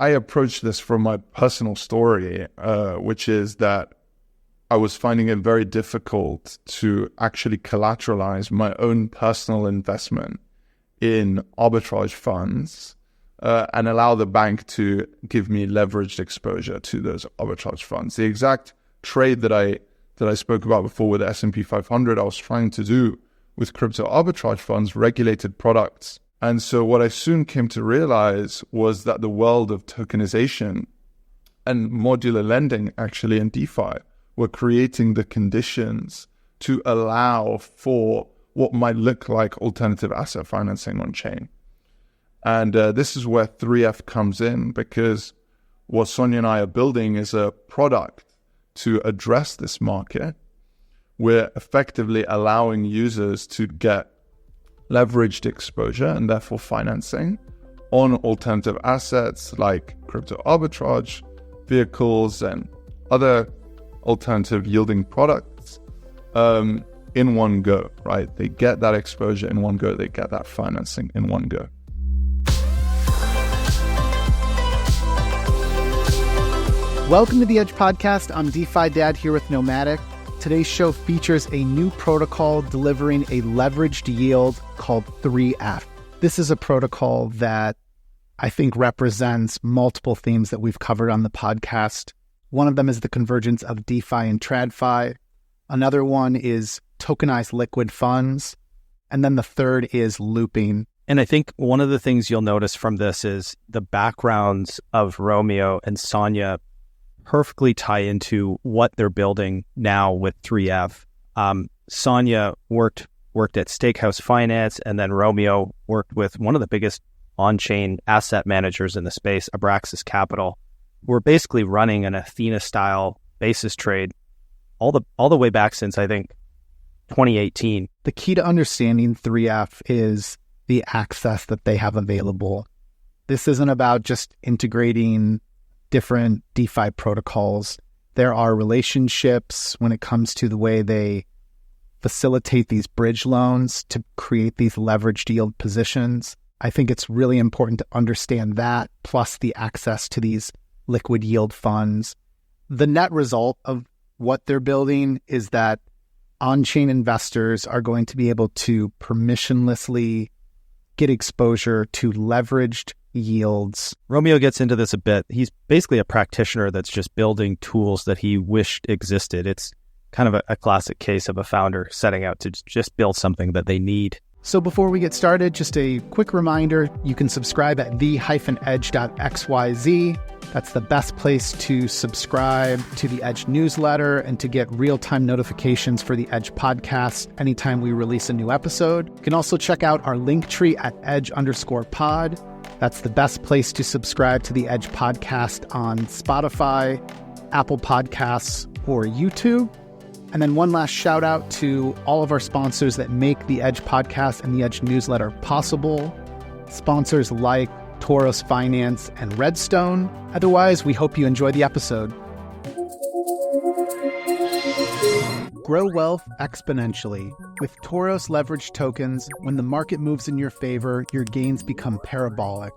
I approached this from my personal story, which is that I was finding it very difficult to actually collateralize my own personal investment in arbitrage funds and allow the bank to give me leveraged exposure to those arbitrage funds. The exact trade that I spoke about before with the S&P 500, I was trying to do with crypto arbitrage funds, regulated products. And so what I soon came to realize was that the world of tokenization and modular lending actually in DeFi were creating the conditions to allow for what might look like alternative asset financing on chain. And this is where 3F comes in, because what Sonya and I are building is a product to address this market. We're effectively allowing users to get leveraged exposure and therefore financing on alternative assets like crypto arbitrage vehicles and other alternative yielding products in one go, right? They get that exposure in one go. They get that financing in one go. Welcome to the Edge Podcast. I'm DeFi Dad here with Nomadic. Today's show features a new protocol delivering a leveraged yield called 3F. This is a protocol that I think represents multiple themes that we've covered on the podcast. One of them is the convergence of DeFi and TradFi. Another one is tokenized liquid funds. And then the third is looping. And I think one of the things you'll notice from this is the backgrounds of Romeo and Sonya perfectly tie into what they're building now with 3F. Sonya worked at Steakhouse Financial, and then Romeo worked with one of the biggest on-chain asset managers in the space, Abraxas Capital. We're basically running an Athena-style basis trade all the way back since, I think, 2018. The key to understanding 3F is the access that they have available. This isn't about just integrating different DeFi protocols. There are relationships when it comes to the way they facilitate these bridge loans to create these leveraged yield positions. I think it's really important to understand that, plus the access to these liquid yield funds. The net result of what they're building is that on-chain investors are going to be able to permissionlessly get exposure to leveraged yields. Romeo gets into this a bit. He's basically a practitioner that's just building tools that he wished existed. It's kind of a classic case of a founder setting out to just build something that they need. So before we get started, just a quick reminder, you can subscribe at the-edge.xyz. That's the best place to subscribe to the Edge newsletter and to get real-time notifications for the Edge podcast anytime we release a new episode. You can also check out our link tree at edge_pod. That's the best place to subscribe to the Edge podcast on Spotify, Apple Podcasts, or YouTube. And then one last shout out to all of our sponsors that make the Edge podcast and the Edge newsletter possible. Sponsors like TOROS Finance and REDSTONE. Otherwise, we hope you enjoy the episode. Grow wealth exponentially. With TOROS leveraged tokens, when the market moves in your favor, your gains become parabolic.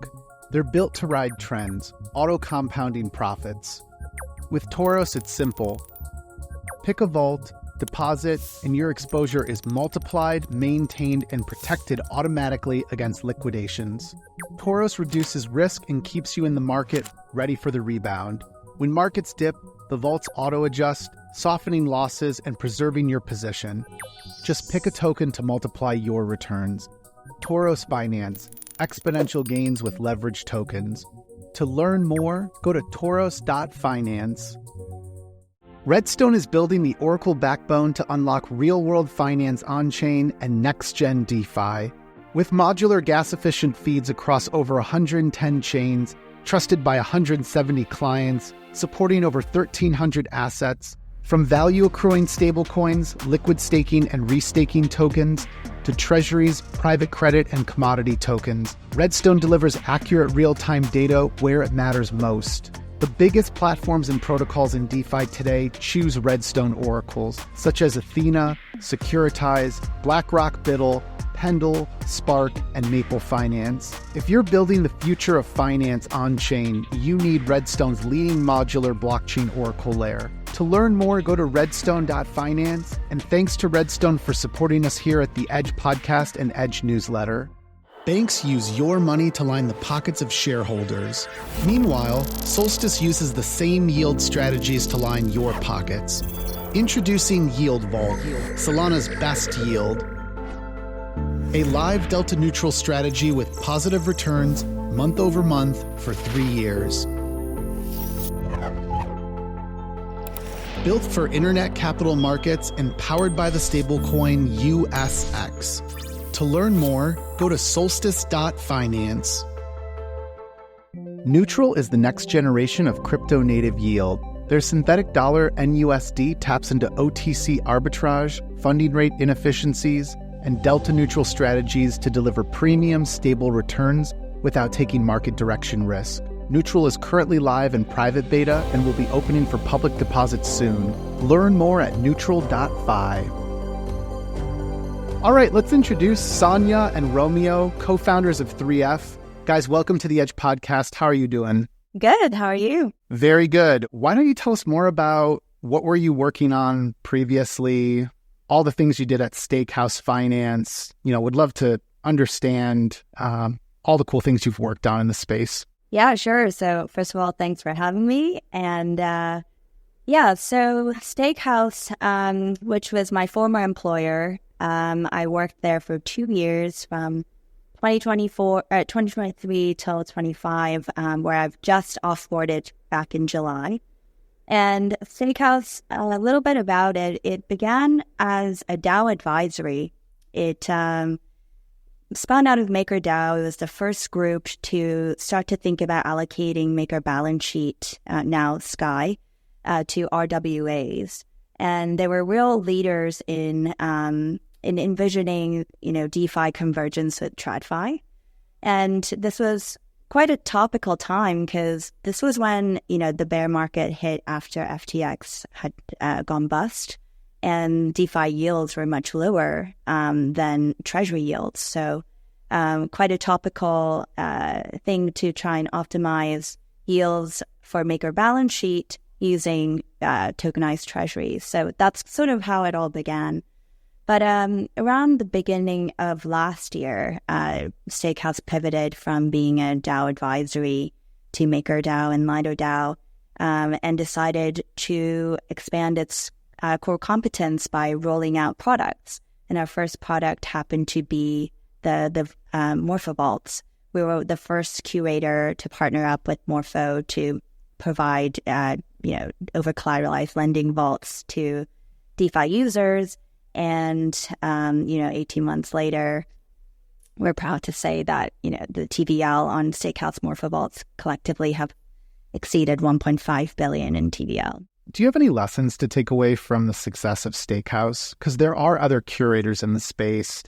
They're built to ride trends, auto-compounding profits. With TOROS, it's simple. Pick a vault, deposit, and your exposure is multiplied, maintained, and protected automatically against liquidations. TOROS reduces risk and keeps you in the market ready for the rebound. When markets dip, the vaults auto-adjust, softening losses and preserving your position. Just pick a token to multiply your returns. TOROS Finance, exponential gains with leveraged tokens. To learn more, go to toros.finance. REDSTONE is building the Oracle backbone to unlock real-world finance on-chain and next-gen DeFi. With modular gas-efficient feeds across over 110 chains, trusted by 170 clients, supporting over 1,300 assets, from value-accruing stablecoins, liquid staking and restaking tokens, to treasuries, private credit, and commodity tokens, REDSTONE delivers accurate real-time data where it matters most. The biggest platforms and protocols in DeFi today choose REDSTONE oracles, such as Athena, Securitize, BlackRock Biddle, Pendle, Spark, and Maple Finance. If you're building the future of finance on-chain, you need REDSTONE's leading modular blockchain Oracle layer. To learn more, go to redstone.finance, and thanks to REDSTONE for supporting us here at the Edge Podcast and Edge Newsletter. Banks use your money to line the pockets of shareholders. Meanwhile, Solstice uses the same yield strategies to line your pockets. Introducing Yield Vault, Solana's best yield. A live delta neutral strategy with positive returns month over month for 3 years. Built for internet capital markets and powered by the stablecoin USX. To learn more, go to solstice.finance. Neutral is the next generation of crypto-native yield. Their synthetic dollar NUSD taps into OTC arbitrage, funding rate inefficiencies, and delta-neutral strategies to deliver premium, stable returns without taking market direction risk. Neutral is currently live in private beta and will be opening for public deposits soon. Learn more at neutral.fi. All right, let's introduce Sonya and Romeo, co-founders of 3F. Guys, welcome to the Edge Podcast. How are you doing? Good. How are you? Very good. Why don't you tell us more about what were you working on previously, all the things you did at Steakhouse Finance? Would love to understand all the cool things you've worked on in the space. Yeah, sure. So first of all, thanks for having me. And so Steakhouse, which was my former employer, I worked there for 2 years from 2023 till 25, where I've just offboarded back in July. And Steakhouse, a little bit about it, it began as a DAO advisory. It spun out of MakerDAO. It was the first group to start to think about allocating Maker balance sheet, now Sky, to RWAs. And they were real leaders in envisioning, DeFi convergence with TradFi. And this was quite a topical time because this was when, the bear market hit after FTX had gone bust and DeFi yields were much lower than treasury yields. So quite a topical thing to try and optimize yields for Maker balance sheet using tokenized treasuries. So that's sort of how it all began. But around the beginning of last year, Steakhouse pivoted from being a DAO advisory to MakerDAO and LidoDAO, and decided to expand its core competence by rolling out products. And our first product happened to be the Morpho Vaults. We were the first curator to partner up with Morpho to provide over-collateralized lending vaults to DeFi users. And, 18 months later, we're proud to say that, the TVL on Steakhouse Morpho Vaults collectively have exceeded 1.5 billion in TVL. Do you have any lessons to take away from the success of Steakhouse? Because there are other curators in the space.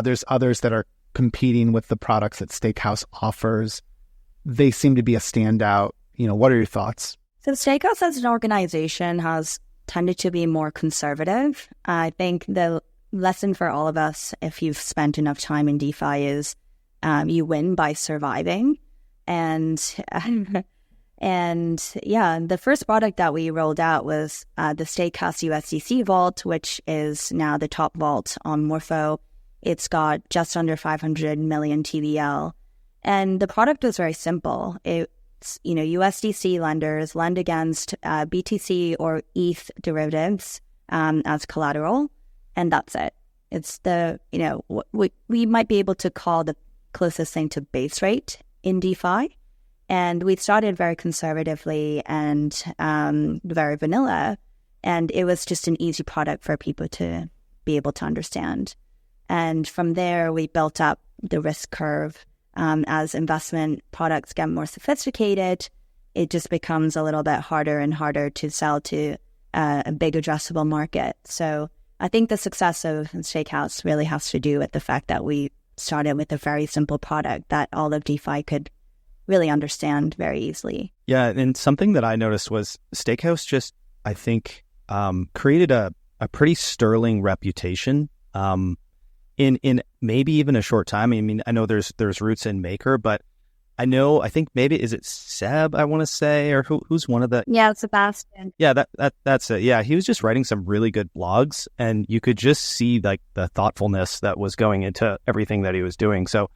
There's others that are competing with the products that Steakhouse offers. They seem to be a standout. What are your thoughts? So Steakhouse as an organization has tended to be more conservative. I think the lesson for all of us, if you've spent enough time in DeFi, is you win by surviving. And the first product that we rolled out was the Steakhouse USDC Vault, which is now the top vault on Morpho. It's got just under 500 million TVL. And the product was very simple. USDC lenders lend against BTC or ETH derivatives as collateral, and that's it. It's what we might be able to call the closest thing to base rate in DeFi. And we started very conservatively and very vanilla, and it was just an easy product for people to be able to understand. And from there, we built up the risk curve. As investment products get more sophisticated, it just becomes a little bit harder and harder to sell to a big addressable market. So I think the success of Steakhouse really has to do with the fact that we started with a very simple product that all of DeFi could really understand very easily. Yeah, and something that I noticed was Steakhouse just, I think, created a pretty sterling reputation. in maybe even a short time. I mean, I know there's roots in Maker, but I think maybe, is it Seb, I want to say, or who's one of the... Yeah, Sebastian. Yeah, that's it. Yeah, he was just writing some really good blogs, and you could just see like the thoughtfulness that was going into everything that he was doing. So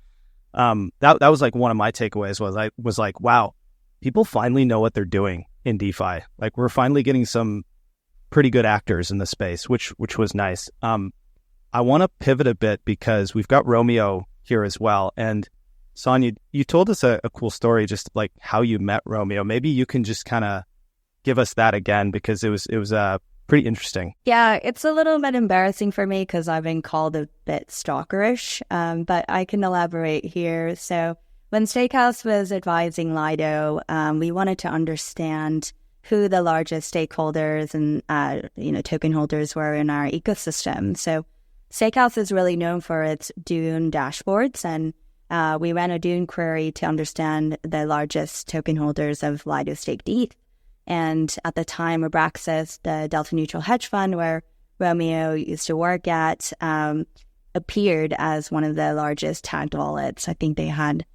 that was like one of my takeaways was like, wow, people finally know what they're doing in DeFi. Like, we're finally getting some pretty good actors in the space, which was nice. I want to pivot a bit because we've got Romeo here as well, and Sonya, you told us a cool story, just like how you met Romeo. Maybe you can just kind of give us that again, because it was pretty interesting. Yeah, it's a little bit embarrassing for me because I've been called a bit stalkerish, but I can elaborate here. So when Steakhouse was advising Lido, we wanted to understand who the largest stakeholders and token holders were in our ecosystem. So Steakhouse is really known for its Dune dashboards, and we ran a Dune query to understand the largest token holders of Lido staked ETH. And at the time, Abraxas, the Delta Neutral hedge fund where Romeo used to work at, appeared as one of the largest tagged wallets. I think they had,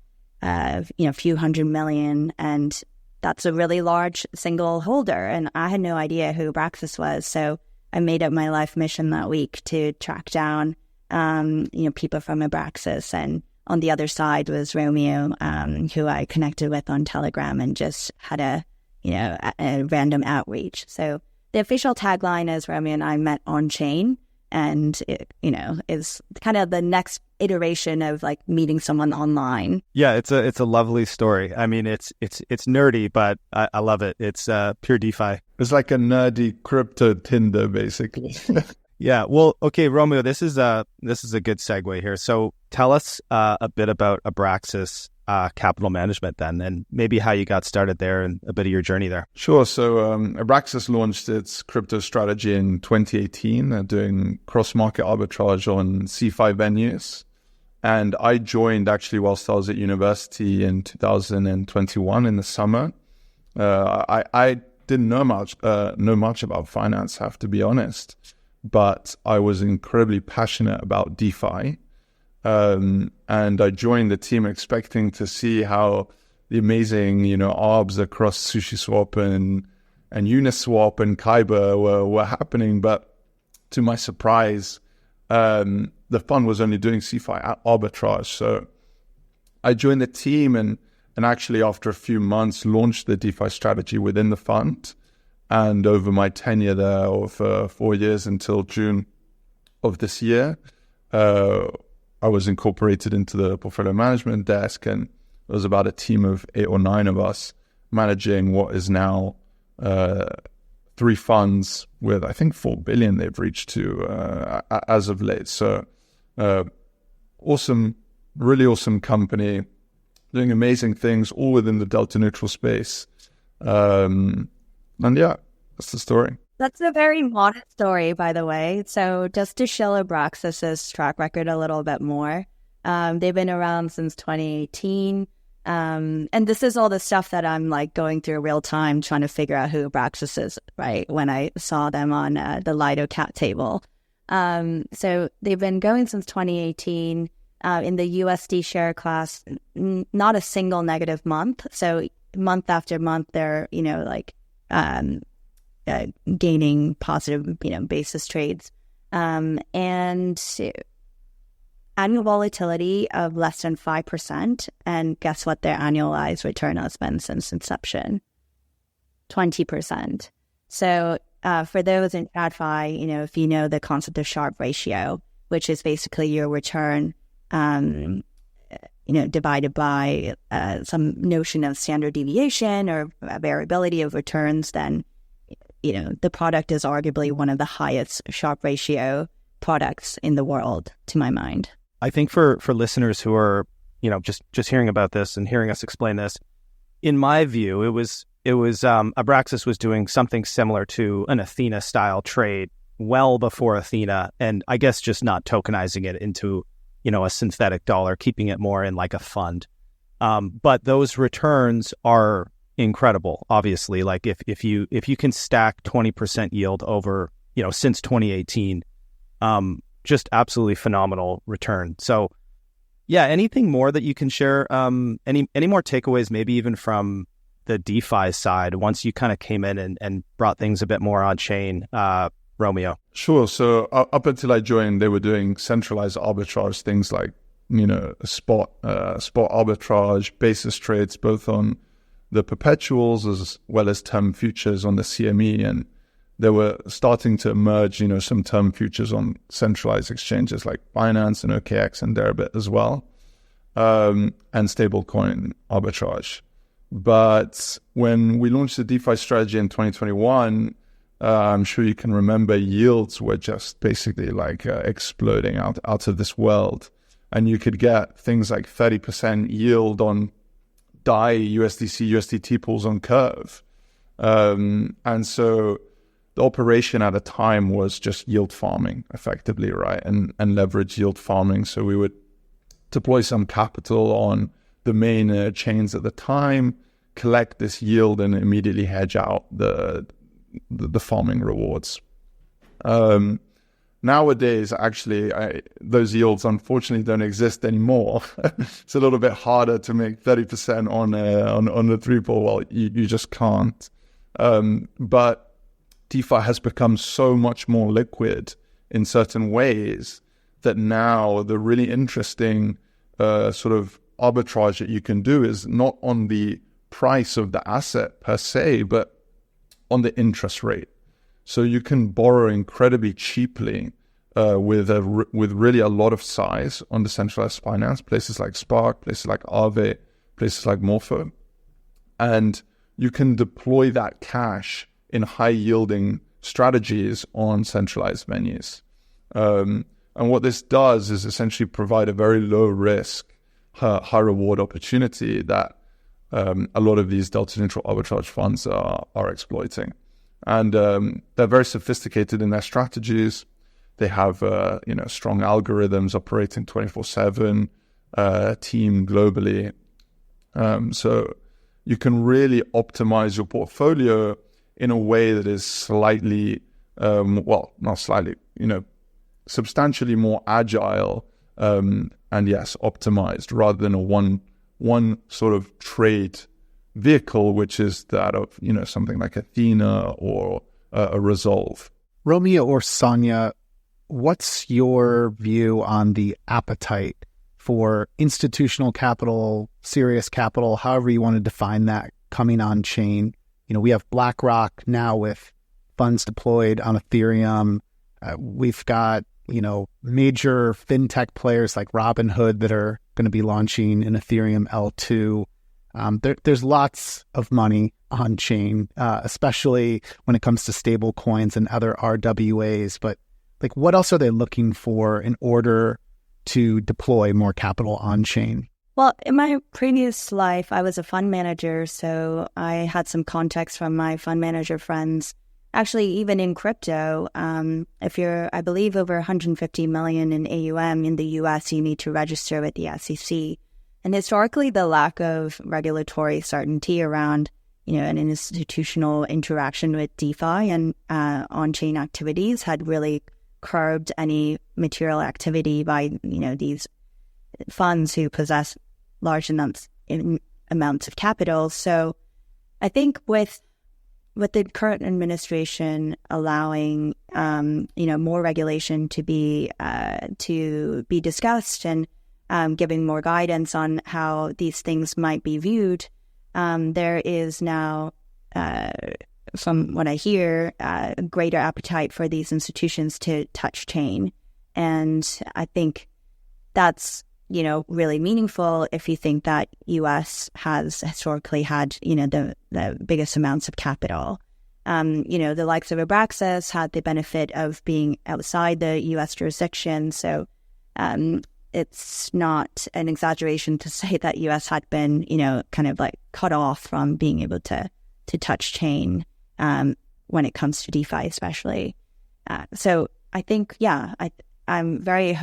a few hundred million, and that's a really large single holder. And I had no idea who Abraxas was, so I made it my life mission that week to track down, people from Abraxas. And on the other side was Romeo, who I connected with on Telegram and just had a random outreach. So the official tagline is Romeo and I met onchain, and it, is kind of the next iteration of like meeting someone online. Yeah, it's a lovely story. I mean, it's nerdy, but I love it. It's pure DeFi. It's like a nerdy crypto Tinder, basically. Yeah. Well, okay, Romeo, this is a good segue here. So tell us a bit about Abraxas capital management then, and maybe how you got started there and a bit of your journey there. Sure. So Abraxas launched its crypto strategy in 2018, doing cross-market arbitrage on C5 venues. And I joined actually whilst I was at university in 2021 in the summer. I didn't know much about finance, have to be honest, but I was incredibly passionate about DeFi. And I joined the team expecting to see how the amazing, ARBs across SushiSwap and Uniswap and Kyber were happening. But to my surprise, the fund was only doing C5 arbitrage. So I joined the team and actually after a few months launched the DeFi strategy within the fund. And over my tenure there of 4 years until June of this year, I was incorporated into the portfolio management desk, and there was about a team of 8 or 9 of us managing what is now 3 funds with, I think, 4 billion they've reached to as of late. So awesome, really awesome company, doing amazing things, all within the Delta Neutral space. And yeah, that's the story. That's a very modest story, by the way. So just to show Abraxas' track record a little bit more, they've been around since 2018. And this is all the stuff that I'm like going through real time, trying to figure out who Abraxas is, right? When I saw them on the Lido cap table. So they've been going since 2018 in the USD share class, not a single negative month. So month after month, they're, gaining positive, basis trades, and annual volatility of less than 5%. And guess what their annualized return has been since inception? 20%. So for those in TradFi, if you know the concept of Sharpe ratio, which is basically your return, divided by some notion of standard deviation or variability of returns, then the product is arguably one of the highest Sharpe ratio products in the world, to my mind. I think for listeners who are, just hearing about this and hearing us explain this, in my view, it was Abraxas was doing something similar to an Athena style trade well before Athena, and I guess just not tokenizing it into, a synthetic dollar, keeping it more in like a fund. But those returns are incredible. Obviously, like if you can stack 20% yield over, since 2018, just absolutely phenomenal return. So yeah, anything more that you can share? Any more takeaways, maybe even from the DeFi side, once you kind of came in and brought things a bit more on chain, Romeo? Sure. So up until I joined, they were doing centralized arbitrage, things like, spot arbitrage, basis trades, both on the perpetuals as well as term futures on the CME. And they were starting to emerge, some term futures on centralized exchanges like Binance and OKX and Deribit as well, and stablecoin arbitrage. But when we launched the DeFi strategy in 2021, I'm sure you can remember, yields were just basically like exploding out of this world. And you could get things like 30% yield on DAI, USDC, USDT pools on Curve. And so the operation at a time was just yield farming effectively, right? And leverage yield farming. So we would deploy some capital on the main chains at the time, collect this yield and immediately hedge out the farming rewards. Nowadays, actually, those yields unfortunately don't exist anymore. It's a little bit harder to make 30% on the 3 pool. Well, you just can't. But DeFi has become so much more liquid in certain ways that now the really interesting sort of arbitrage that you can do is not on the price of the asset per se, but on the interest rate. So you can borrow incredibly cheaply with really a lot of size on decentralized finance, places like Spark, places like Aave, places like Morpho. And you can deploy that cash in high-yielding strategies on centralized venues. And what this does is essentially provide a very low-risk, high-reward opportunity that a lot of these delta-neutral arbitrage funds are exploiting. And they're very sophisticated in their strategies. They have strong algorithms operating 24/7, team globally. So you can really optimize your portfolio in a way that is slightly, not slightly, substantially more agile and yes, optimized rather than a one sort of trade vehicle, which is that of, something like Athena or a Resolve. Romeo or Sonya, what's your view on the appetite for institutional capital, serious capital, however you want to define that, coming on chain? We have BlackRock now with funds deployed on Ethereum. We've got, major fintech players like Robinhood that are going to be launching an Ethereum L2. There's lots of money on chain, especially when it comes to stable coins and other RWAs. But what else are they looking for in order to deploy more capital on chain? Well, in my previous life, I was a fund manager, so I had some context from my fund manager friends. Actually, even in crypto, if you're, I believe, over 150 million in AUM in the US, you need to register with the SEC. And historically, the lack of regulatory certainty around, an institutional interaction with DeFi and on-chain activities had really curbed any material activity by, these funds who possess large amounts of capital. So I think with the current administration allowing, more regulation to be discussed and giving more guidance on how these things might be viewed, there is now, from what I hear, a greater appetite for these institutions to touch chain. And I think that's, really meaningful if you think that U.S. has historically had, the biggest amounts of capital. The likes of Abraxas had the benefit of being outside the U.S. jurisdiction. So it's not an exaggeration to say that U.S. had been, kind of like cut off from being able to touch chain when it comes to DeFi especially. So I think, I'm very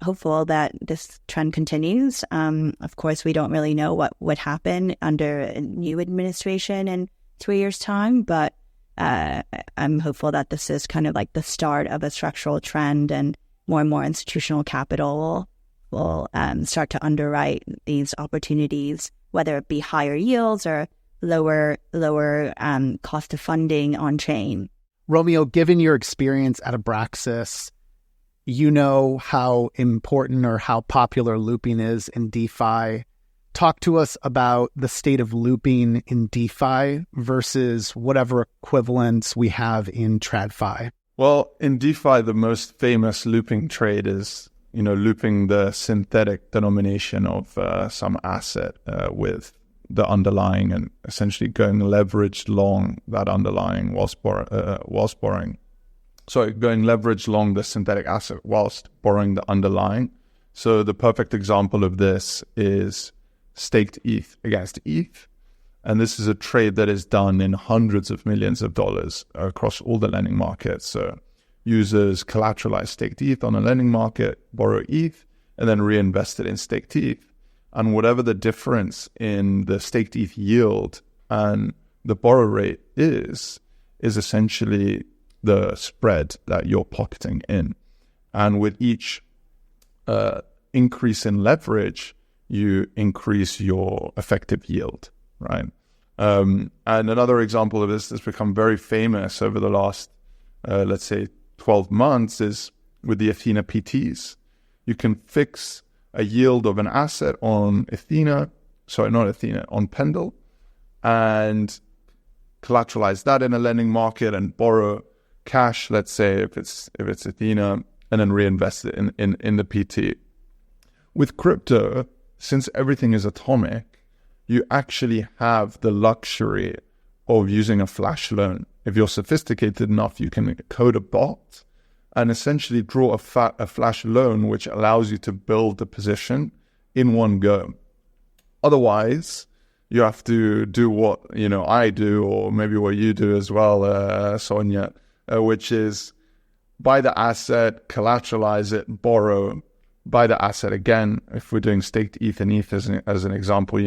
hopeful that this trend continues. Of course, we don't really know what would happen under a new administration in 3 years' time, but I'm hopeful that this is kind of like the start of a structural trend, and more and more institutional capital will start to underwrite these opportunities, whether it be higher yields or lower cost of funding on chain. Romeo, given your experience at Abraxas, you know how important or how popular looping is in DeFi. Talk to us about the state of looping in DeFi versus whatever equivalents we have in TradFi. Well, in DeFi, the most famous looping trade is, looping the synthetic denomination of some asset with the underlying and essentially going leveraged long that underlying whilst borrowing. So going leveraged long the synthetic asset whilst borrowing the underlying. So the perfect example of this is staked ETH against ETH. And this is a trade that is done in hundreds of millions of dollars across all the lending markets. So users collateralize staked ETH on a lending market, borrow ETH, and then reinvest it in staked ETH. And whatever the difference in the staked ETH yield and the borrow rate is essentially the spread that you're pocketing in. And with each increase in leverage, you increase your effective yield, right? And another example of this that's become very famous over the last, let's say, 12 months is with the Athena PTs. You can fix a yield of an asset on on Pendle, and collateralize that in a lending market and borrow cash, let's say if it's Athena, and then reinvest it in the PT. With crypto, since everything is atomic, you actually have the luxury of using a flash loan. If you're sophisticated enough, you can code a bot and essentially draw a flash loan, which allows you to build the position in one go. Otherwise, you have to do what I do, or maybe what you do as well, Sonya, which is buy the asset, collateralize it, borrow, buy the asset again. If we're doing staked ETH and ETH as an example,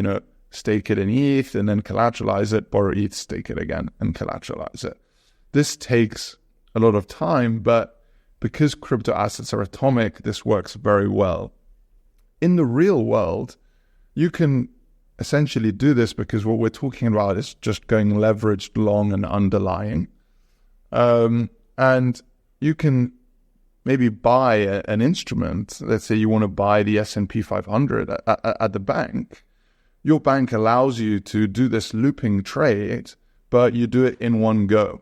stake it in ETH and then collateralize it, borrow ETH, stake it again, and collateralize it. This takes a lot of time, but because crypto assets are atomic, this works very well. In the real world, you can essentially do this because what we're talking about is just going leveraged long and underlying. And you can maybe buy an instrument. Let's say you want to buy the S&P 500 at the bank. Your bank allows you to do this looping trade, but you do it in one go.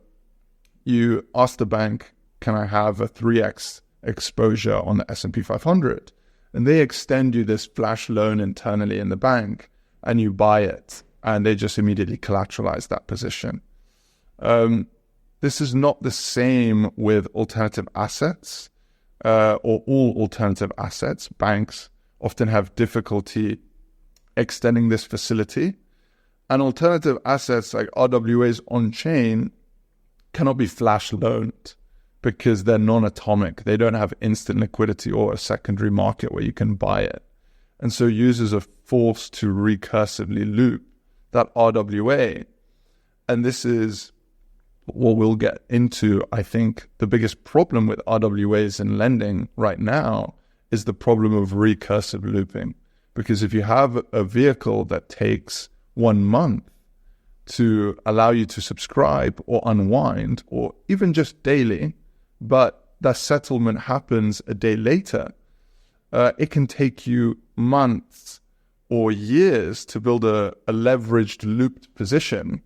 You ask the bank, can I have a 3x exposure on the S&P 500? And they extend you this flash loan internally in the bank, and you buy it, and they just immediately collateralize that position. This is not the same with alternative assets, or all alternative assets. Banks often have difficulty extending this facility. And alternative assets like RWAs on-chain cannot be flash loaned because they're non-atomic. They don't have instant liquidity or a secondary market where you can buy it. And so users are forced to recursively loop that RWA. And this is what we'll get into. I think the biggest problem with RWAs in lending right now is the problem of recursive looping. Because if you have a vehicle that takes 1 month to allow you to subscribe or unwind, or even just daily, but that settlement happens a day later, it can take you months or years to build a leveraged looped position,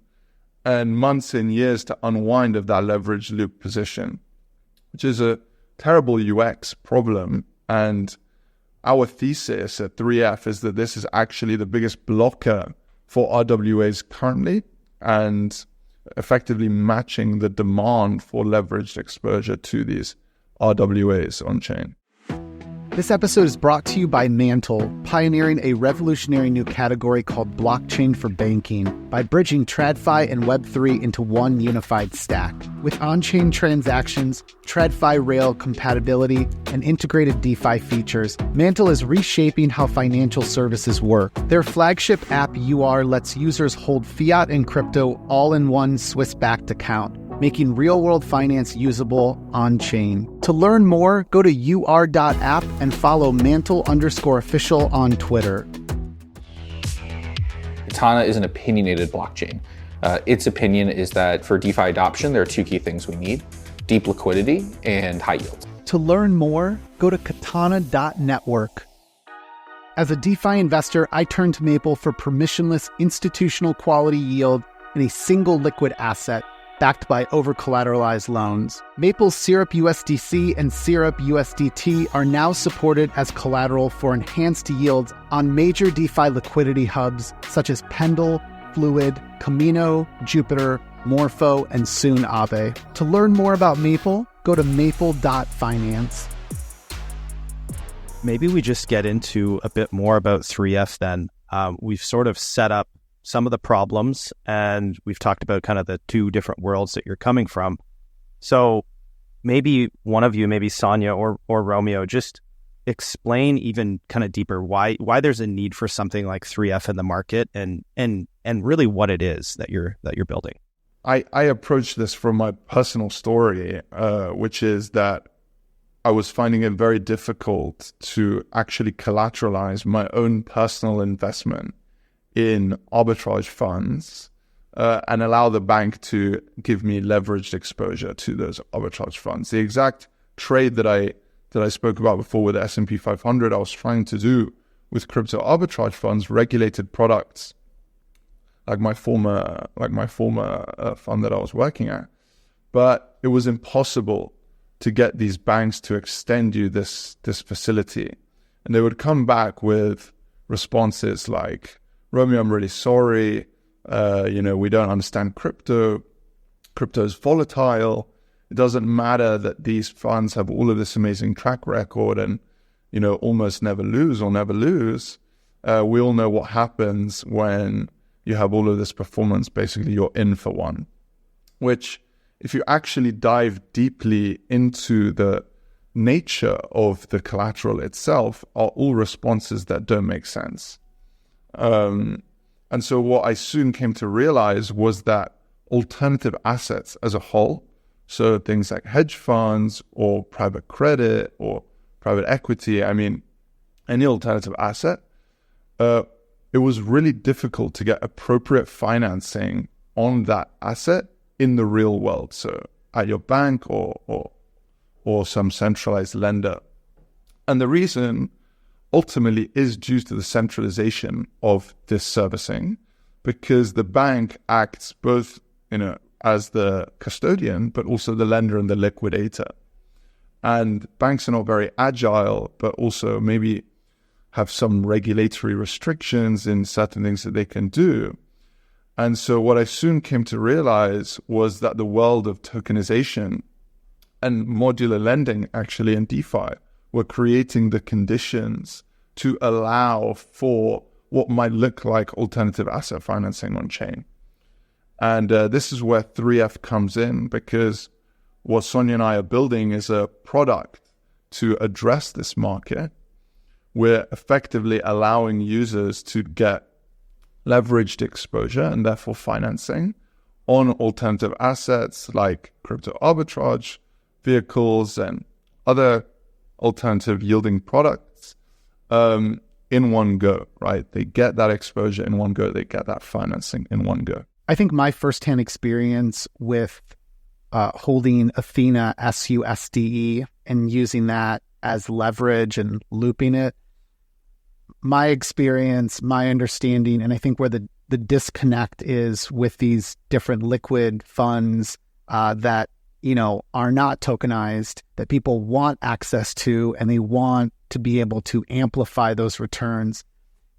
and months and years to unwind of that leveraged loop position, which is a terrible UX problem. And our thesis at 3F is that this is actually the biggest blocker for RWAs currently, and effectively matching the demand for leveraged exposure to these RWAs on-chain. This episode is brought to you by Mantle, pioneering a revolutionary new category called blockchain for banking by bridging TradFi and Web3 into one unified stack. With on-chain transactions, TradFi rail compatibility, and integrated DeFi features, Mantle is reshaping how financial services work. Their flagship app UR lets users hold fiat and crypto all in one Swiss-backed account, making real-world finance usable on-chain. To learn more, go to ur.app and follow mantle_official on Twitter. Katana is an opinionated blockchain. Its opinion is that for DeFi adoption, there are two key things we need: deep liquidity and high yield. To learn more, go to katana.network. As a DeFi investor, I turn to Maple for permissionless institutional quality yield in a single liquid asset backed by over-collateralized loans. Maple's Syrup USDC and Syrup USDT are now supported as collateral for enhanced yields on major DeFi liquidity hubs such as Pendle, Fluid, Camino, Jupiter, Morpho, and soon Aave. To learn more about Maple, go to maple.finance. Maybe we just get into a bit more about 3F then. We've sort of set up some of the problems, and we've talked about kind of the two different worlds that you're coming from. So maybe one of you, maybe Sonya or Romeo, just explain even kind of deeper why there's a need for something like 3F in the market, and really what it is that you're building. I approach this from my personal story, which is that I was finding it very difficult to actually collateralize my own personal investment in arbitrage funds and allow the bank to give me leveraged exposure to those arbitrage funds. The exact trade that I spoke about before with the S&P 500, I was trying to do with crypto arbitrage funds, regulated products, like my former fund that I was working at. But it was impossible to get these banks to extend you this facility. And they would come back with responses like, Romeo, I'm really sorry. We don't understand crypto. Crypto is volatile. It doesn't matter that these funds have all of this amazing track record and, almost never lose or never lose. We all know what happens when you have all of this performance. Basically, you're in for one, which if you actually dive deeply into the nature of the collateral itself, are all responses that don't make sense. And so what I soon came to realize was that alternative assets as a whole, so things like hedge funds or private credit or private equity, any alternative asset, it was really difficult to get appropriate financing on that asset in the real world. So at your bank or some centralized lender. And the reason ultimately is due to the centralization of this servicing, because the bank acts both, as the custodian, but also the lender and the liquidator. And banks are not very agile, but also maybe have some regulatory restrictions in certain things that they can do. And so what I soon came to realize was that the world of tokenization and modular lending, actually, in DeFi, were creating the conditions to allow for what might look like alternative asset financing on chain. And this is where 3F comes in, because what Sonya and I are building is a product to address this market. We're effectively allowing users to get leveraged exposure and therefore financing on alternative assets like crypto arbitrage vehicles and other alternative yielding products in one go, right? They get that exposure in one go. They get that financing in one go. I think my firsthand experience with holding Athena SUSDE and using that as leverage and looping it, my experience, my understanding, and I think where the disconnect is with these different liquid funds that, are not tokenized, that people want access to, and they want to be able to amplify those returns.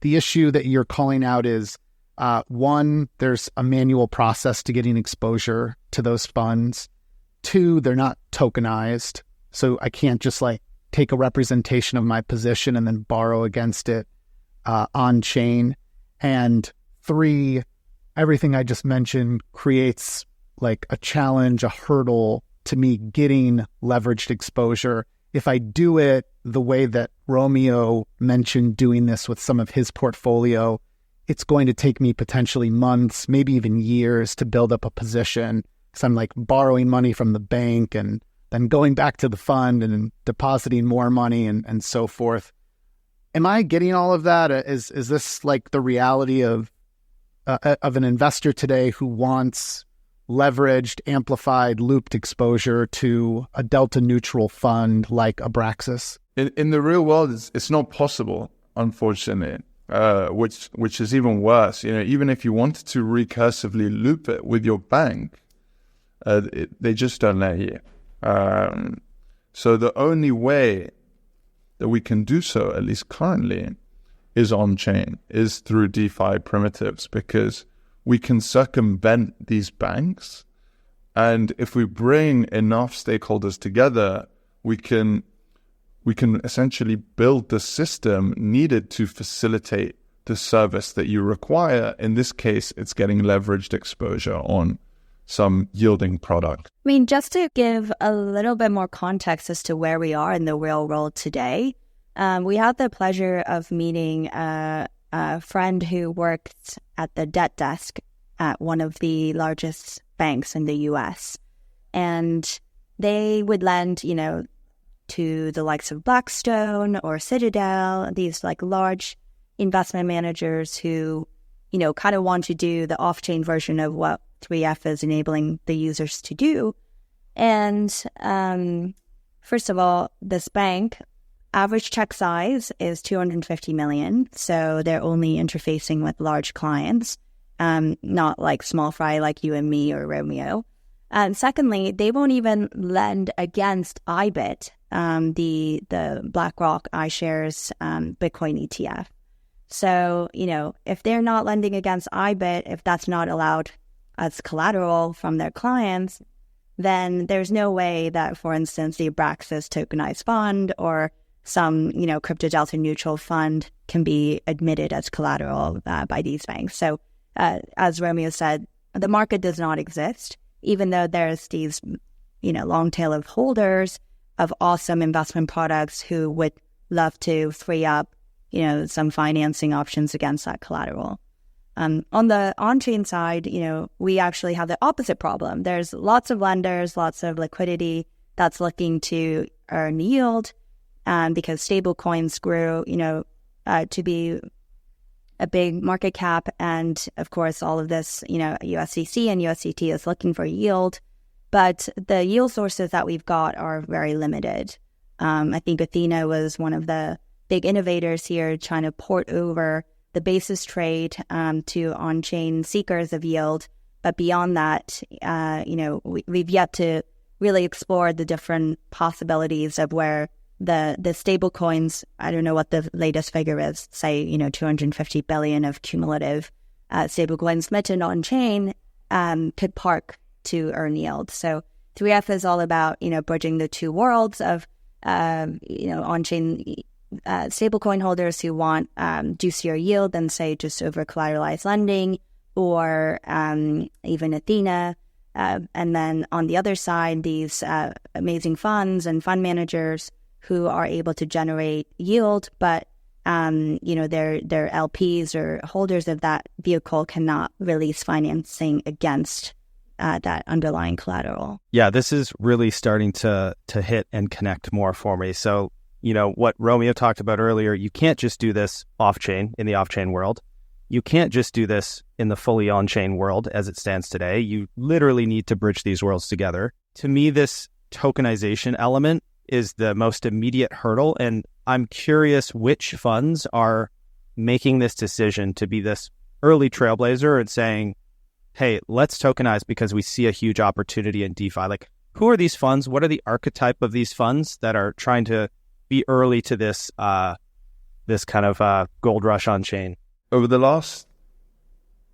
The issue that you're calling out is, one, there's a manual process to getting exposure to those funds. Two, they're not tokenized. So I can't just take a representation of my position and then borrow against it on chain. And three, everything I just mentioned creates a challenge, a hurdle to me getting leveraged exposure. If I do it the way that Romeo mentioned doing this with some of his portfolio, it's going to take me potentially months, maybe even years to build up a position. because I'm like borrowing money from the bank and then going back to the fund and depositing more money and so forth. Am I getting all of that? Is this like the reality of an investor today who wants leveraged, amplified, looped exposure to a delta neutral fund like Abraxas? In the real world, it's not possible, unfortunately. Which is even worse. Even if you wanted to recursively loop it with your bank, they just don't let you. So the only way that we can do so, at least currently, is on-chain, is through DeFi primitives, because we can circumvent these banks. And if we bring enough stakeholders together, we can essentially build the system needed to facilitate the service that you require. In this case, it's getting leveraged exposure on some yielding product. I mean, just to give a little bit more context as to where we are in the real world today, we had the pleasure of meeting a friend who worked at the debt desk at one of the largest banks in the US. And they would lend, to the likes of Blackstone or Citadel, these like large investment managers who, kind of want to do the off-chain version of what 3F is enabling the users to do. And first of all, this bank, average check size is 250 million. So they're only interfacing with large clients, not like small fry like you and me or Romeo. And secondly, they won't even lend against IBIT, the BlackRock iShares Bitcoin ETF. So, if they're not lending against IBIT, if that's not allowed as collateral from their clients, then there's no way that, for instance, the Abraxas tokenized fund or some, crypto delta neutral fund can be admitted as collateral by these banks. So, as Romeo said, the market does not exist, even though there's these, long tail of holders of awesome investment products who would love to free up, some financing options against that collateral. On the on-chain side, we actually have the opposite problem. There's lots of lenders, lots of liquidity that's looking to earn yield, because stable coins grew, to be a big market cap. And of course, all of this, USDC and USDT is looking for yield. But the yield sources that we've got are very limited. I think Athena was one of the big innovators here, trying to port over the basis trade to on-chain seekers of yield. But beyond that, we've yet to really explore the different possibilities of where the stable coins, I don't know what the latest figure is, say, 250 billion of cumulative stable coins smitten on-chain could park to earn yield. So 3F is all about, bridging the two worlds of, on-chain stablecoin holders who want juicier yield than, say, just over collateralized lending or even Athena. And then on the other side, these amazing funds and fund managers who are able to generate yield, but their LPs or holders of that vehicle cannot release financing against that underlying collateral. Yeah, this is really starting to hit and connect more for me. So, what Romeo talked about earlier, you can't just do this off-chain in the off-chain world. You can't just do this in the fully on-chain world as it stands today. You literally need to bridge these worlds together. To me, this tokenization element is the most immediate hurdle. And I'm curious which funds are making this decision to be this early trailblazer and saying, hey, let's tokenize because we see a huge opportunity in DeFi. Like, who are these funds? What are the archetype of these funds that are trying to be early to this this kind of gold rush on chain? Over the last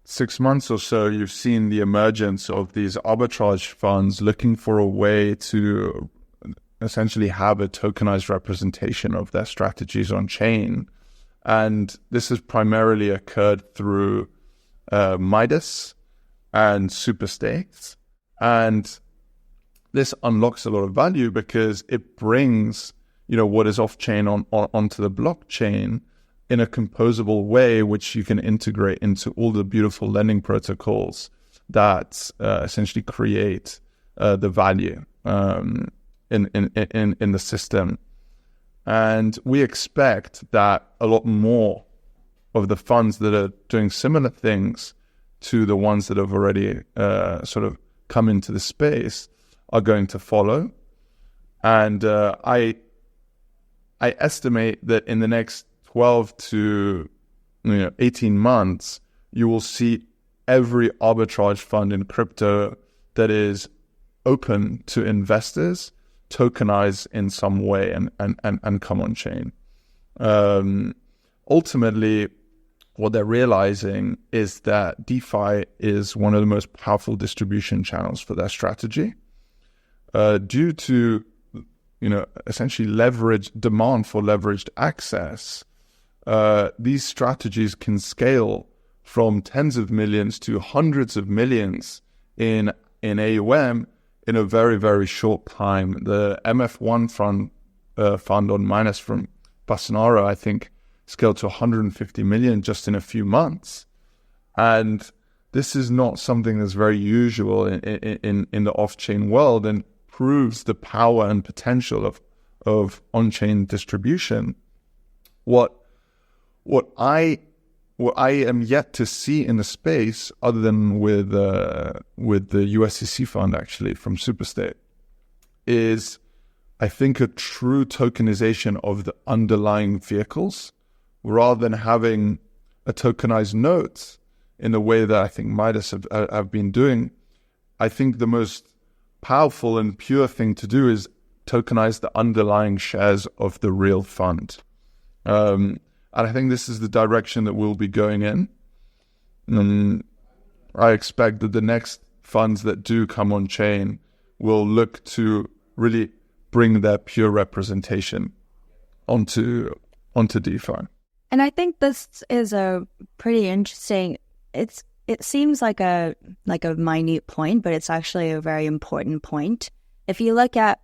6 months or so, you've seen the emergence of these arbitrage funds looking for a way to essentially have a tokenized representation of their strategies on chain. And this has primarily occurred through Midas and super stakes. And this unlocks a lot of value because it brings, what is off-chain onto the blockchain in a composable way, which you can integrate into all the beautiful lending protocols that essentially create the value in the system. And we expect that a lot more of the funds that are doing similar things to the ones that have already sort of come into the space are going to follow. And I estimate that in the next 12 to 18 months, you will see every arbitrage fund in crypto that is open to investors tokenize in some way and come on chain. Ultimately, what they're realizing is that DeFi is one of the most powerful distribution channels for their strategy. Due to essentially demand for leveraged access, these strategies can scale from tens of millions to hundreds of millions in AUM in a very, very short time. The MF1 fund on Minus from Bolsonaro, I think, scaled to 150 million just in a few months. And this is not something that's very usual in the off-chain world, and proves the power and potential of on-chain distribution. What I am yet to see in the space, other than with the USCC fund actually from Superstate, is I think a true tokenization of the underlying vehicles, rather than having a tokenized note in the way that I think Midas have been doing. I think the most powerful and pure thing to do is tokenize the underlying shares of the real fund. And I think this is the direction that we'll be going in. And I expect that the next funds that do come on chain will look to really bring their pure representation onto DeFi. And I think this is a pretty interesting, it seems like a minute point, but it's actually a very important point. If you look at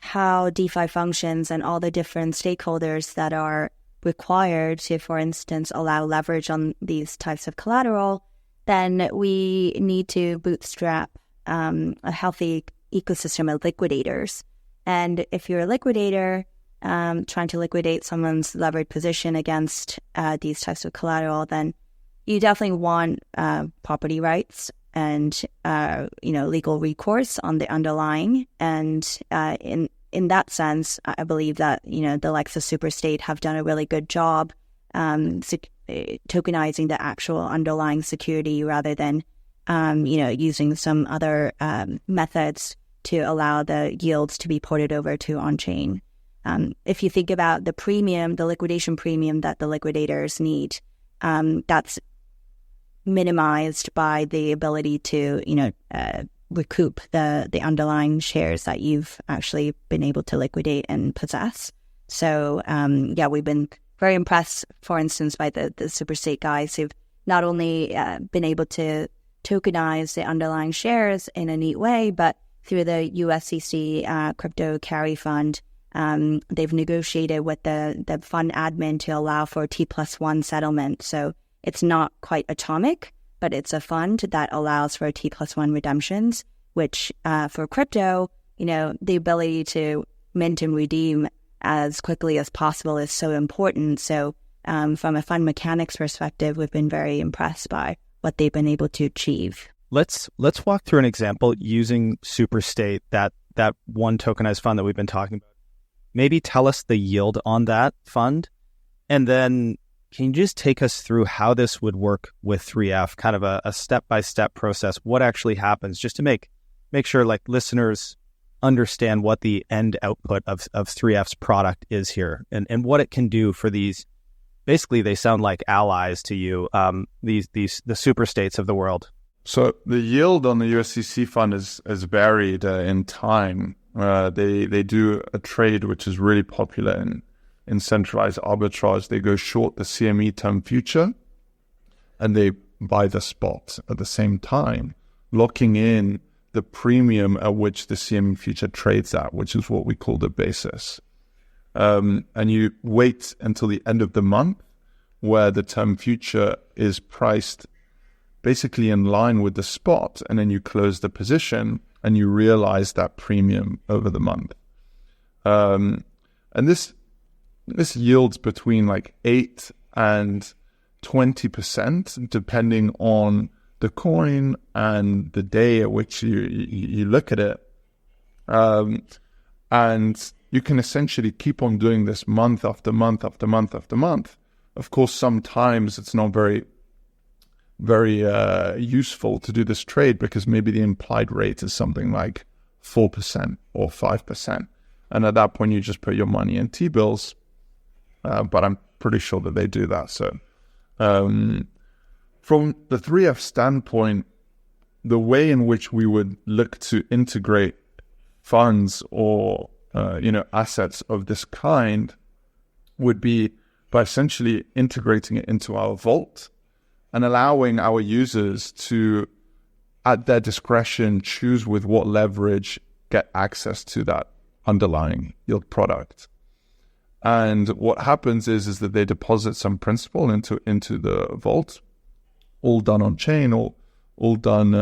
how DeFi functions and all the different stakeholders that are required to, for instance, allow leverage on these types of collateral, then we need to bootstrap a healthy ecosystem of liquidators. And if you're a liquidator trying to liquidate someone's levered position against these types of collateral, then you definitely want property rights and legal recourse on the underlying. And in that sense, I believe that the likes of Superstate have done a really good job tokenizing the actual underlying security rather than using some other methods to allow the yields to be ported over to on-chain. If you think about the premium, the liquidation premium that the liquidators need, that's minimized by the ability to, recoup the underlying shares that you've actually been able to liquidate and possess. So, we've been very impressed, for instance, by the Superstate guys who've not only been able to tokenize the underlying shares in a neat way, but through the USCC crypto carry fund, they've negotiated with the fund admin to allow for T+1 settlement. So it's not quite atomic, but it's a fund that allows for T+1 redemptions, which for crypto, the ability to mint and redeem as quickly as possible is so important. So from a fund mechanics perspective, we've been very impressed by what they've been able to achieve. Let's walk through an example using Superstate, that one tokenized fund that we've been talking about. Maybe tell us the yield on that fund, and then can you just take us through how this would work with 3F, kind of a step-by-step process, what actually happens, just to make sure listeners understand what the end output of 3F's product is here and what it can do for these. Basically, they sound like allies to you, the Superstates of the world. So the yield on the USCC fund is varied in time. They do a trade which is really popular in centralized arbitrage. They go short the CME term future and they buy the spot at the same time, locking in the premium at which the CME future trades at, which is what we call the basis. And you wait until the end of the month where the term future is priced basically in line with the spot, and then you close the position and you realize that premium over the month. And this yields between like 8 and 20%, depending on the coin and the day at which you look at it. And you can essentially keep on doing this month after month after month after month. Of course, sometimes it's not very useful to do this trade because maybe the implied rate is something like 4% or 5%. And at that point, you just put your money in T-bills. But I'm pretty sure that they do that. So from the 3F standpoint, the way in which we would look to integrate funds or assets of this kind would be by essentially integrating it into our vault and allowing our users to, at their discretion, choose with what leverage get access to that underlying yield product. And what happens is that they deposit some principal into the vault, all done on chain, all done,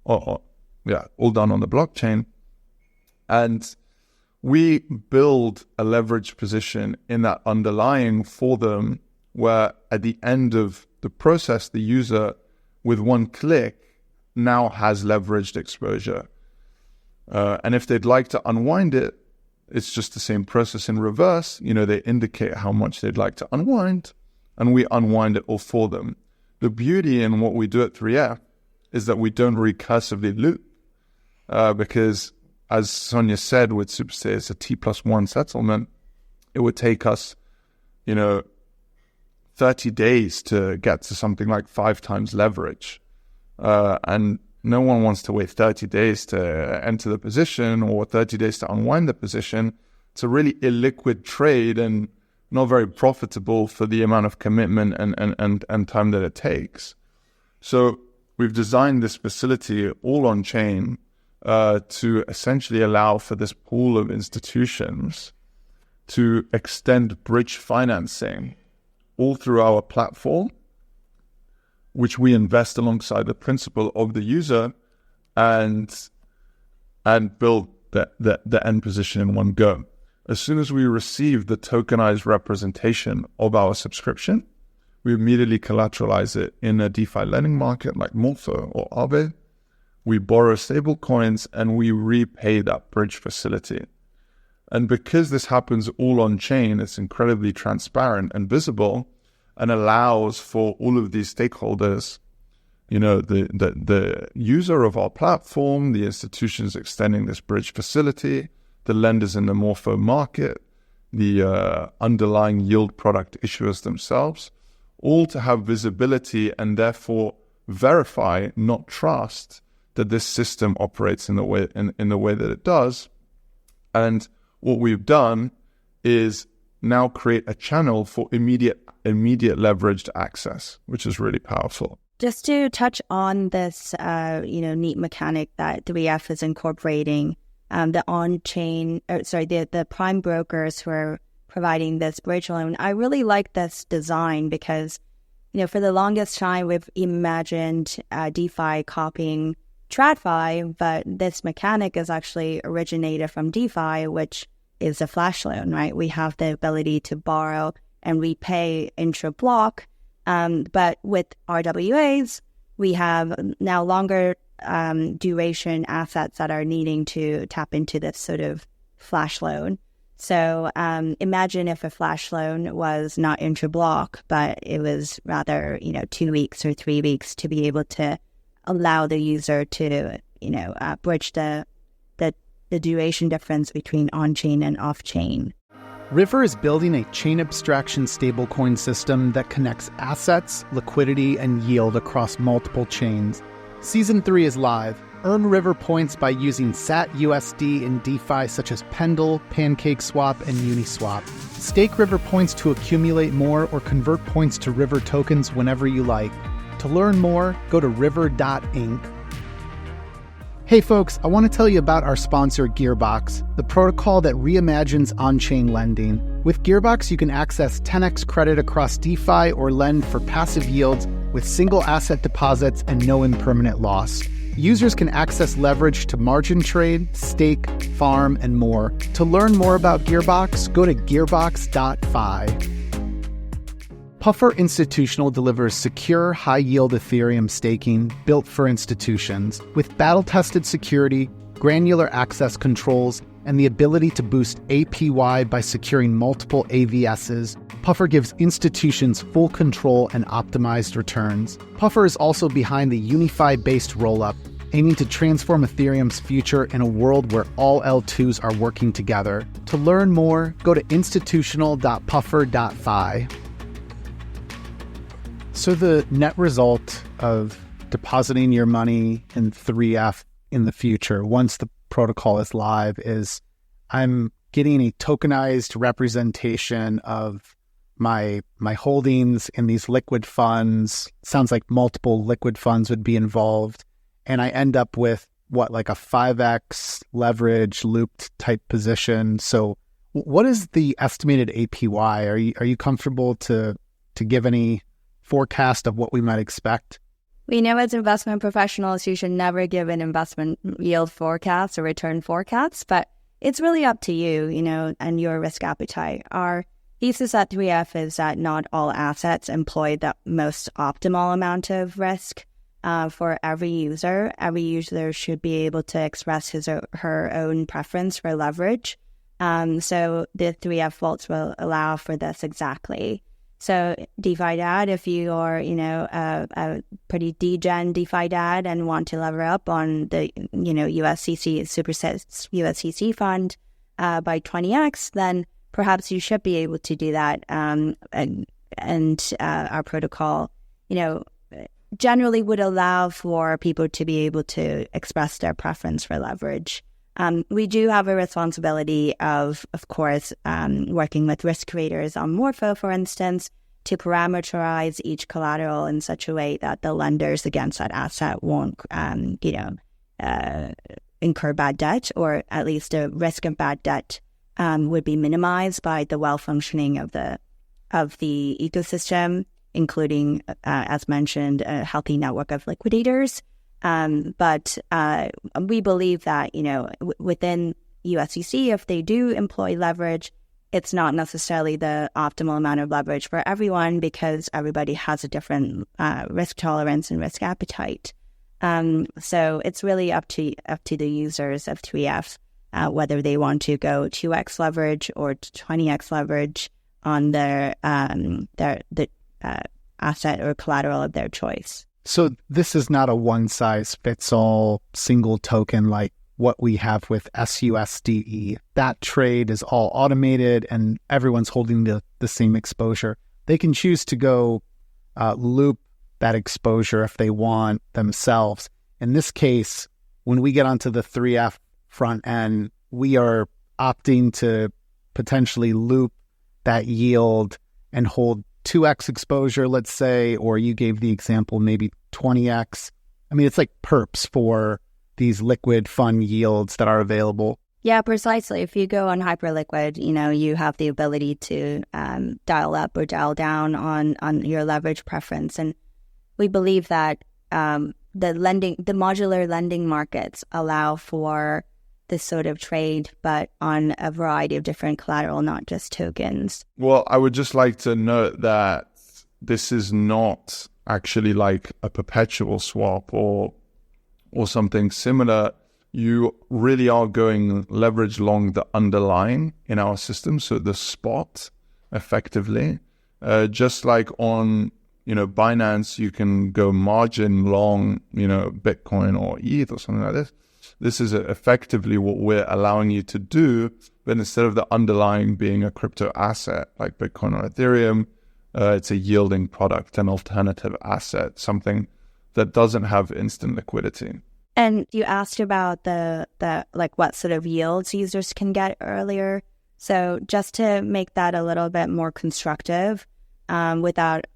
all done on the blockchain. And we build a leverage position in that underlying for them, where at the end of the process, the user, with one click, now has leveraged exposure. And if they'd like to unwind it, it's just the same process in reverse. They indicate how much they'd like to unwind, and we unwind it all for them. The beauty in what we do at 3F is that we don't recursively loop, because, as Sonya said, with Superstay, it's a T+1 settlement. It would take us, 30 days to get to something like 5 times leverage. And no one wants to wait 30 days to enter the position or 30 days to unwind the position. It's a really illiquid trade and not very profitable for the amount of commitment and time that it takes. So we've designed this facility all on chain to essentially allow for this pool of institutions to extend bridge financing all through our platform, which we invest alongside the principal of the user and build the end position in one go. As soon as we receive the tokenized representation of our subscription, we immediately collateralize it in a DeFi lending market like Morpho or Aave. We borrow stable coins and we repay that bridge facility. And because this happens all on chain, it's incredibly transparent and visible and allows for all of these stakeholders, the user of our platform, the institutions extending this bridge facility, the lenders in the Morpho market, the underlying yield product issuers themselves, all to have visibility and therefore verify, not trust, that this system operates in the way that it does. And what we've done is now create a channel for immediate leveraged access, which is really powerful. Just to touch on this, neat mechanic that 3F is incorporating, the on-chain, the prime brokers who are providing this bridge loan. I really like this design because, for the longest time we've imagined DeFi copying TradFi, but this mechanic is actually originated from DeFi, which is a flash loan, right? We have the ability to borrow and repay intra-block, but with RWAs, we have now longer duration assets that are needing to tap into this sort of flash loan. So imagine if a flash loan was not intra-block, but it was rather, 2 weeks or 3 weeks to be able to allow the user to, bridge the duration difference between on-chain and off-chain. River is building a chain abstraction stablecoin system that connects assets, liquidity, and yield across multiple chains. Season 3 is live. Earn River points by using SAT-USD in DeFi such as Pendle, PancakeSwap, and Uniswap. Stake River points to accumulate more or convert points to River tokens whenever you like. To learn more, go to river.inc. Hey folks, I want to tell you about our sponsor Gearbox, the protocol that reimagines on-chain lending. With Gearbox, you can access 10x credit across DeFi or lend for passive yields with single asset deposits and no impermanent loss. Users can access leverage to margin trade, stake, farm, and more. To learn more about Gearbox, go to gearbox.fi. Puffer Institutional delivers secure, high-yield Ethereum staking built for institutions with battle-tested security, granular access controls, and the ability to boost APY by securing multiple AVSs. Puffer gives institutions full control and optimized returns. Puffer is also behind the Unify-based rollup, aiming to transform Ethereum's future in a world where all L2s are working together. To learn more, go to institutional.puffer.fi. So the net result of depositing your money in 3F in the future, once the protocol is live, is I'm getting a tokenized representation of my holdings in these liquid funds. Sounds like multiple liquid funds would be involved. And I end up with like a 5x leverage looped type position. So what is the estimated APY? Are you comfortable to give any forecast of what we might expect? We know as investment professionals, you should never give an investment yield forecast or return forecast, but it's really up to you, and your risk appetite. Our thesis at 3F is that not all assets employ the most optimal amount of risk for every user. Every user should be able to express his or her own preference for leverage. So the 3F vaults will allow for this exactly. So DeFi dad, if you are, a pretty degen DeFi dad and want to lever up on the, USCC superset USCC fund by 20x, then perhaps you should be able to do that. And our protocol, generally would allow for people to be able to express their preference for leverage. We do have a responsibility of course, working with risk creators on Morpho, for instance, to parameterize each collateral in such a way that the lenders against that asset won't, incur bad debt, or at least the risk of bad debt would be minimized by the well-functioning of the ecosystem, including, as mentioned, a healthy network of liquidators. But we believe that, within USCC, if they do employ leverage, it's not necessarily the optimal amount of leverage for everyone because everybody has a different risk tolerance and risk appetite. So it's really up to the users of 3F whether they want to go 2x leverage or 20x leverage on their asset or collateral of their choice. So this is not a one-size-fits-all single token like what we have with SUSDE. That trade is all automated and everyone's holding the same exposure. They can choose to go loop that exposure if they want themselves. In this case, when we get onto the 3F front end, we are opting to potentially loop that yield and hold 2x exposure, let's say, or you gave the example, maybe 20x. I mean, it's like perps for these liquid fund yields that are available. Yeah, precisely. If you go on Hyperliquid, you have the ability to dial up or dial down on your leverage preference. And we believe that the modular lending markets allow for this sort of trade, but on a variety of different collateral, not just tokens. Well, I would just like to note that this is not actually like a perpetual swap or something similar. You really are going leverage long the underlying in our system, so the spot effectively. Just like on Binance, you can go margin long, Bitcoin or ETH or something like this. This is effectively what we're allowing you to do, but instead of the underlying being a crypto asset like Bitcoin or Ethereum, it's a yielding product, an alternative asset, something that doesn't have instant liquidity. And you asked about the what sort of yields users can get earlier. So just to make that a little bit more constructive, without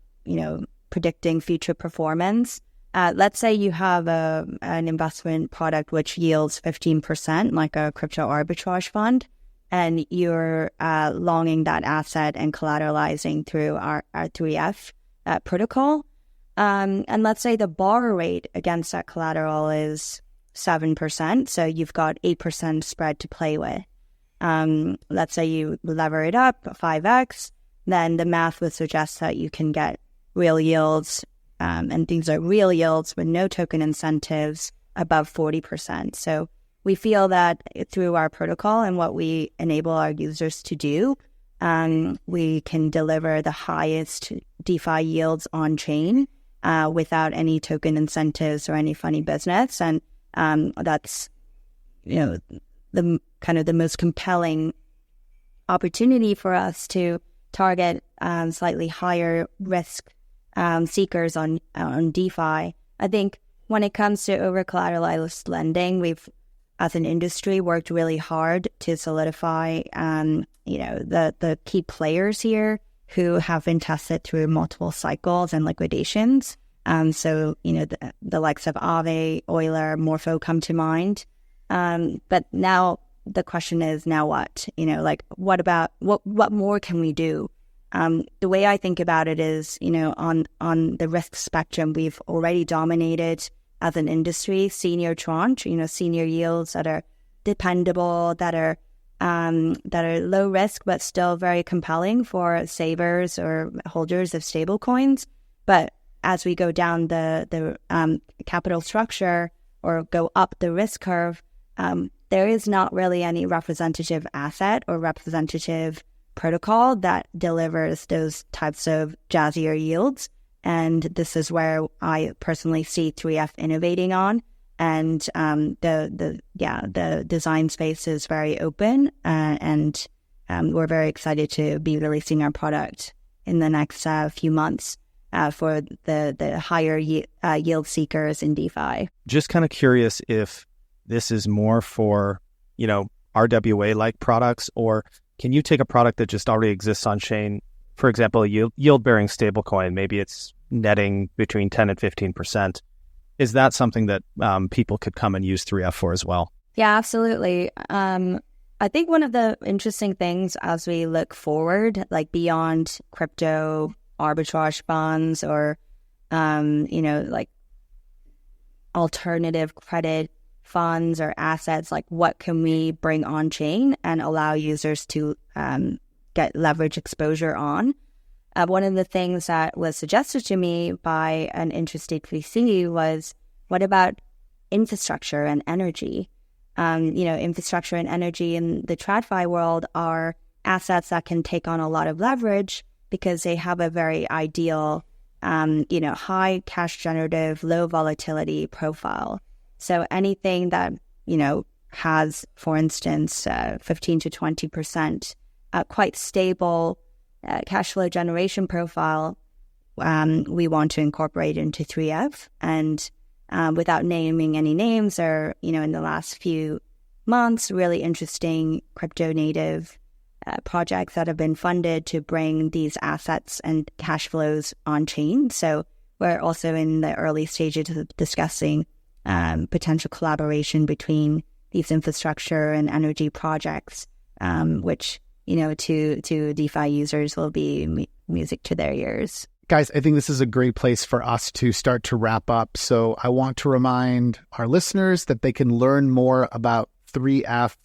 predicting future performance. Let's say you have an investment product which yields 15%, like a crypto arbitrage fund, and you're longing that asset and collateralizing through our 3F protocol. And let's say the borrow rate against that collateral is 7%. So you've got 8% spread to play with. Let's say you lever it up 5x, then the math would suggest that you can get real yields, and these are real yields with no token incentives above 40%. So we feel that through our protocol and what we enable our users to do, we can deliver the highest DeFi yields on chain without any token incentives or any funny business. And that's, the kind of the most compelling opportunity for us to target slightly higher risk seekers on DeFi. I think when it comes to over-collateralized lending, we've, as an industry, worked really hard to solidify, the key players here who have been tested through multiple cycles and liquidations. So, the likes of Aave, Euler, Morpho come to mind. But now the question is, now what? What more can we do? The way I think about it is, on the risk spectrum, we've already dominated as an industry senior tranche, senior yields that are dependable, that are low risk, but still very compelling for savers or holders of stable coins. But as we go down the capital structure or go up the risk curve, there is not really any representative asset or representative protocol that delivers those types of jazzier yields. And this is where I personally see 3F innovating on. And the design space is very open, and we're very excited to be releasing our product in the next few months for the higher yield seekers in DeFi. Just kind of curious if this is more for, RWA-like products, or can you take a product that just already exists on chain, for example, a yield-bearing stablecoin, maybe it's netting between 10 and 15%. Is that something that people could come and use 3F for as well? Yeah, absolutely. I think one of the interesting things as we look forward, like beyond crypto arbitrage funds or, like alternative credit funds or assets, like what can we bring on chain and allow users to get leverage exposure on? One of the things that was suggested to me by an interested VC was, what about infrastructure and energy? Infrastructure and energy in the TradFi world are assets that can take on a lot of leverage because they have a very ideal, high cash generative, low volatility profile. So anything that, has, for instance, 15 to 20% quite stable cash flow generation profile, we want to incorporate into 3F. And without naming any names, or, in the last few months, really interesting crypto native projects that have been funded to bring these assets and cash flows on chain. So we're also in the early stages of discussing potential collaboration between these infrastructure and energy projects, which, to DeFi users will be music to their ears. Guys, I think this is a great place for us to start to wrap up. So I want to remind our listeners that they can learn more about 3F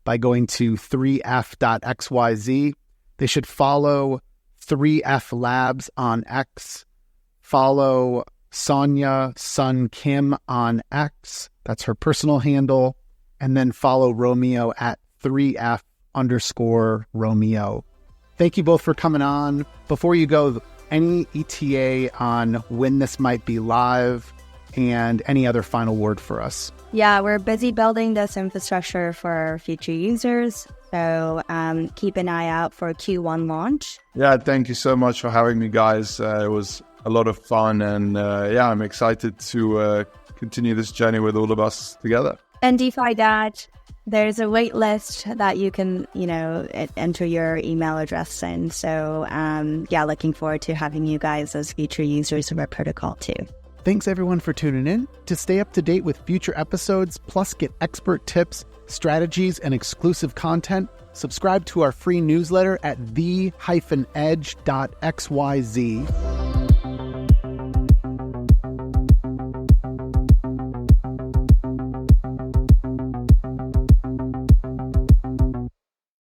by going to 3f.xyz. They should follow 3F Labs on X, follow Sonya Sun Kim on X, that's her personal handle, and then follow Romeo at 3F_Romeo. Thank you both for coming on. Before you go, any ETA on when this might be live and any other final word for us? Yeah, we're busy building this infrastructure for future users. So keep an eye out for a Q1 launch. Yeah, thank you so much for having me, guys. It was a lot of fun. And I'm excited to continue this journey with all of us together. And DeFi Dad, there's a wait list that you can, enter your email address in. So, looking forward to having you guys as future users of our protocol too. Thanks everyone for tuning in. To stay up to date with future episodes, plus get expert tips, strategies, and exclusive content, subscribe to our free newsletter at the-edge.xyz.